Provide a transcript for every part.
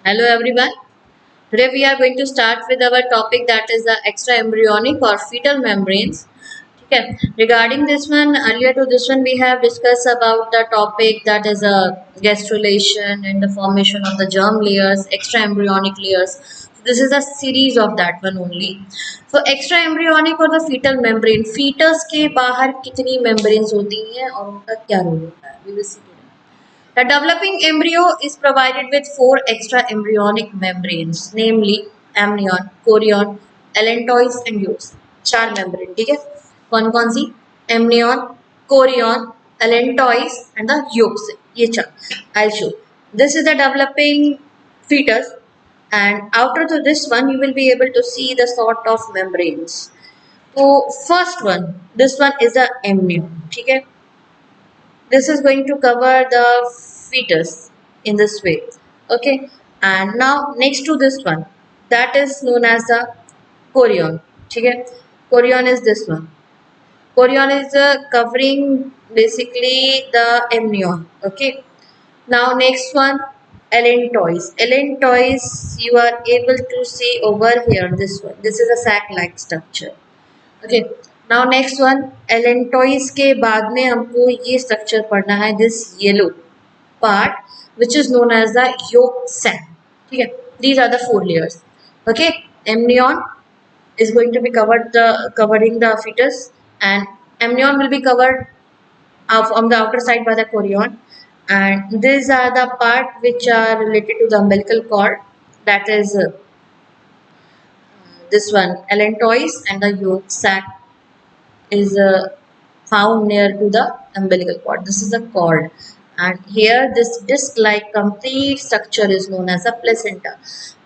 Hello everyone. Today we are going to start with our topic that is the extra embryonic or fetal membranes. Okay. Regarding this one, earlier to this one we have discussed about the topic that is a gastrulation and the formation of the germ layers, extra embryonic layers. This is a series of that one only. So extra embryonic और the fetal membrane, fetus के बाहर कितनी membranes होती हैं और उनका क्या role होता है? We will see today. The developing embryo is provided with four extra embryonic membranes, namely amnion, chorion, allantois and yolks. चार membrane, ठीक है? कौन कौन सी? Amnion, chorion, allantois and the yolks. ये चार. I'll show. This is the developing fetus, and after to this one you will be able to see the sort of membranes. So first one, this one is the amnion, ठीक है? This is going to cover the fetus in this way. Okay, and now next to this one, that is known as the chorion. Okay, chorion is this one. Chorion is covering basically the amnion. Okay, now next one, allantois. Allantois you are able to see over here, this one. This is a sac like structure. Okay now next one allantois के बाद में हमको ये structure पढ़ना है this yellow part which is known as the yolk sac. ठीक है, these are the four layers. Okay, amnion is going to be covering the fetus, and amnion will be covered on the outer side by the chorion, and these are the part which are related to the umbilical cord, that is this one allantois, and the yolk sac is found near to the umbilical cord. This is the cord, and here this disc-like complete structure is known as a placenta.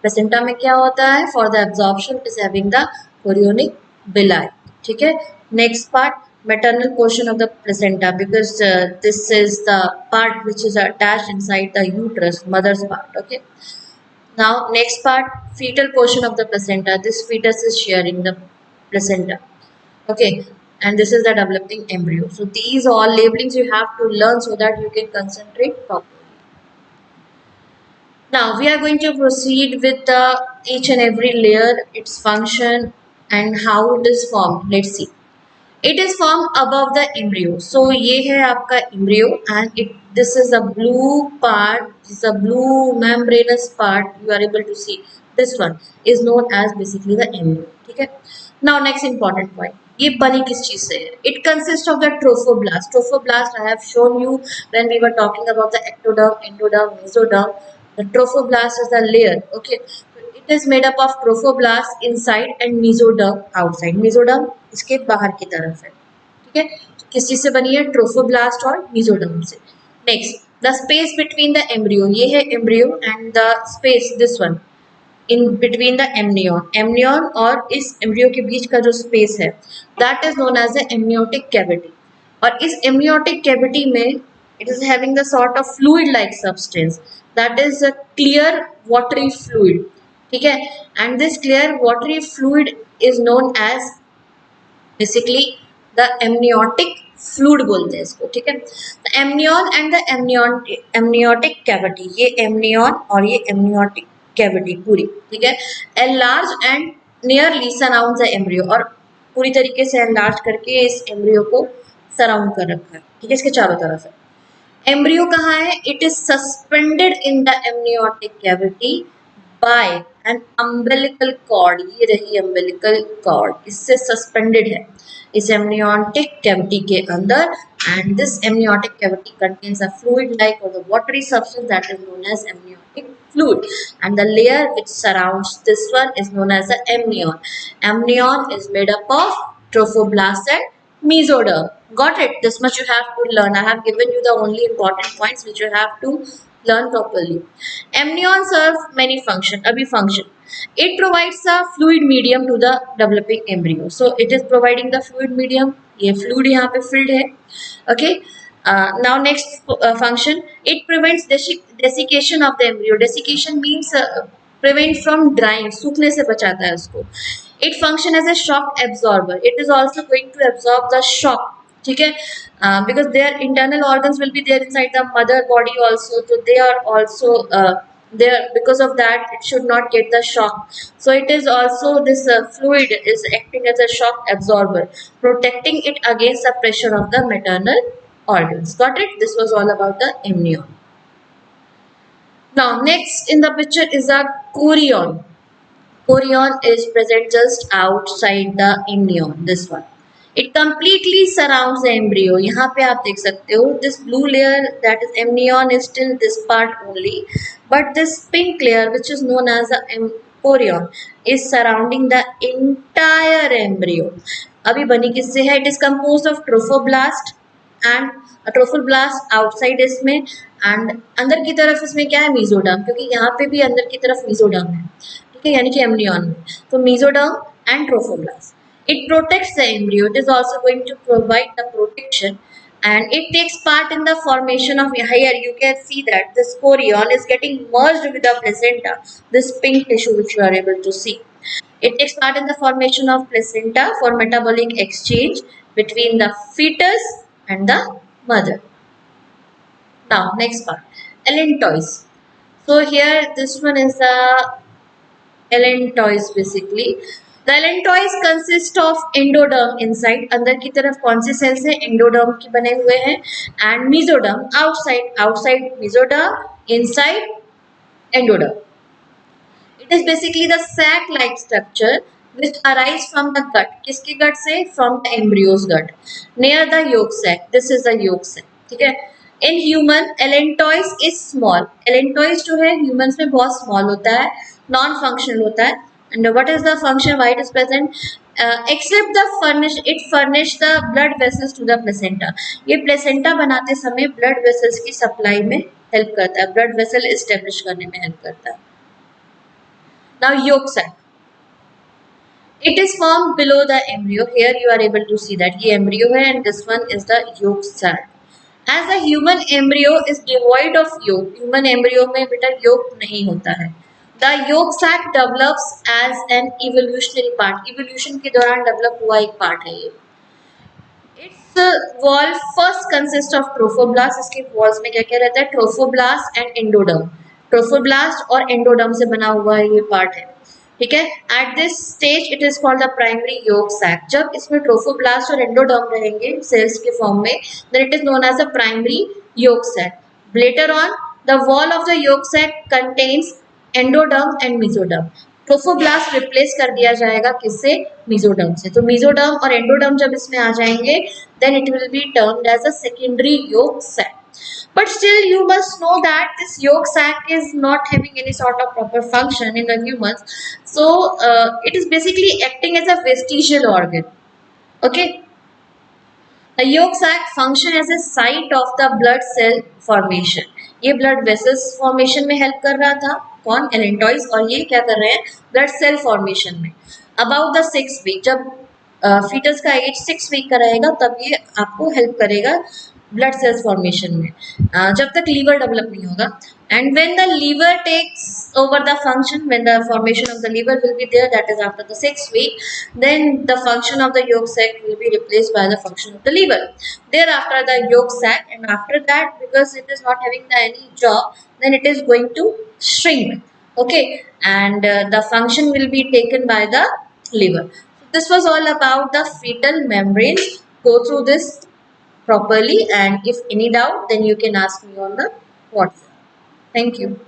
Placenta में क्या होता है? For the absorption is having the chorionic villi. ठीक है. Next part, maternal portion of the placenta, because this is the part which is attached inside the uterus, mother's part. Okay. Now next part, fetal portion of the placenta. This fetus is sharing the placenta. Okay, and this is the developing embryo. So these all labelings you have to learn so that you can concentrate properly. Now we are going to proceed with each and every layer, its function and how it is formed. Let's see. It is formed above the embryo. So ये है आपका embryo, and this is a blue part, this is a blue membranous part you are able to see. This one is known as basically the embryo. ठीक है. Now next important point. ये बनी किस चीज से है? It consists of the trophoblast. Trophoblast I have shown you when we were talking about the ectoderm, endoderm, mesoderm. The trophoblast is the layer. Okay, it is made up of trophoblast inside and mesoderm outside. Mesoderm इसके बाहर की तरफ है. ठीक है, तो किस चीज से बनी है? ट्रोफोब्लास्ट और mesoderm से. Next, the space between the embryo. ये है embryo, and the space this one in between the amnion. Amnion और इस एम्ब्रियो के बीच का जो स्पेस है, that is known as the amniotic cavity. और इस एमनियोटिक कैविटी में it is having the sort of fluid like substance, that is a clear watery fluid. ठीक है, and this clear watery fluid is known as basically the amniotic fluid बोलते हैं इसको. ठीक है, amnion and the amniotic cavity, ये amnion और ये एमनियोटिक कैविटी पूरी. ठीक है, enlarge and nearly surround the embryo, और पूरी तरीके से एनलार्ज करके इस एम्ब्रियो को सराउंड कर रखा है. ठीक है, इसके चारों तरफ है. एम्ब्रियो कहाँ है? It is suspended in the amniotic cavity by an umbilical cord. ये रही अम्बिलिकल कॉर्ड, इससे सस्पेंडेड है इस एमनियोटिक कैविटी के अंदर. And this amniotic cavity contains a fluid like और the watery substance that is known as amniotic fluid, and the layer which surrounds this one is known as the amnion. Amnion is made up of trophoblast and mesoderm. Got it? This much you have to learn. I have given you the only important points which you have to learn properly. Amnion serve many function. Abhi function. It provides a fluid medium to the developing embryo. So it is providing the fluid medium. ये fluid यहाँ पे filled है. Okay. Now next function, it prevents desiccation of the embryo. Desiccation means prevent from drying, सूखने से बचाता है उसको. It function as a shock absorber. It is also going to absorb the shock. ठीक है, because their internal organs will be there inside the mother body also, so they are also there, because of that it should not get the shock. So it is also this fluid is acting as a shock absorber, protecting it against the pressure of the maternal organs. Got it? This was all about the amnion. Now next in the picture is a chorion. Chorion is present just outside the amnion. This one. It completely surrounds the embryo. यहाँ पे आप देख सकते हो this blue layer, that is amnion, is still this part only, but this pink layer which is known as the chorion is surrounding the entire embryo. अभी बनी किससे है? It is composed of trophoblast and trophoblast outside इसमें, and अंदर की तरफ इसमें क्या है? मीजोडर्म, क्योंकि यहाँ पे भी अंदर की तरफ मीजोडर्म है, ठीक है, यानी कि एम्ब्रियन में। तो mesoderm and trophoblast, it protects the embryo, it is also going to provide the protection, and it takes part in the formation of, here you can see that this chorion is getting merged with the placenta, this pink tissue which you are able to see. It takes part in the formation of placenta for metabolic exchange between the fetus and the mother. Now, next part, allantois. So here, this one is the allantois basically. The allantois consist of endoderm inside. अंदर की तरफ कौन से cells हैं? Endoderm की बने हुए हैं, and mesoderm outside. Outside mesoderm, inside endoderm. It is basically the sac-like structure which arise from the gut. किसके gut से? From the embryo's gut. Near the yolk sac. This is the yolk sac. ठीक है? In human, allantois is small. Allantois जो है humans में बहुत small होता है, non-functional होता है. And what is the function? Why it is present? Except the furnish the blood vessels to the placenta. ये placenta बनाते समय blood vessels की supply में help करता है, blood vessel establish करने में help करता है. Now yolk sac. It is formed below the embryo. Here you are able to see that ये embryo है and this one is the yolk sac. As a human embryo is devoid of yolk. Human embryo में बेटा yolk नहीं होता है. The yolk sac develops as an evolutionary part. Evolution के दौरान develop हुआ एक part है ये. Its wall first consists of trophoblast. इसके walls में क्या क्या रहता है? Trophoblast and endoderm. Trophoblast और endoderm से बना हुआ ये part है, ठीक है. At this stage it is called the primary yolk sac. जब इसमें trophoblast और endoderm रहेंगे cells के form में, then it is known as the primary yolk sac. Later on, the wall of the yolk sac contains endoderm and mesoderm. Trophoblast replace कर दिया जाएगा किससे? मीजोडर्म से. तो मीजोडर्म और एंडोडर्म जब इसमें आ जाएंगे, then it will be termed as a secondary yolk sac. But still you must know that this yolk sac is not having any sort of proper function in the humans. So it is basically acting as a vestigial organ. Okay. The yolk sac function as a site of the blood cell formation. ये blood vessels formation में help कर रहा था कौन? allantois. और ये क्या कर रहे हैं? blood cell formation में. About the 6th week, जब fetus का age 6 week का रहेगा तब ये आपको help करेगा blood cells formation में, जब तक liver develop नहीं होगा. And when the liver takes over the function, when the formation of the liver will be there, that is after the 6th week, then the function of the yolk sac will be replaced by the function of the liver. Thereafter the yolk sac, and after that, because it is not having any job, then it is going to shrink. Okay, and the function will be taken by the liver. So this was all about the fetal membranes. Go through this properly, and if any doubt, then you can ask me on the WhatsApp. Thank you.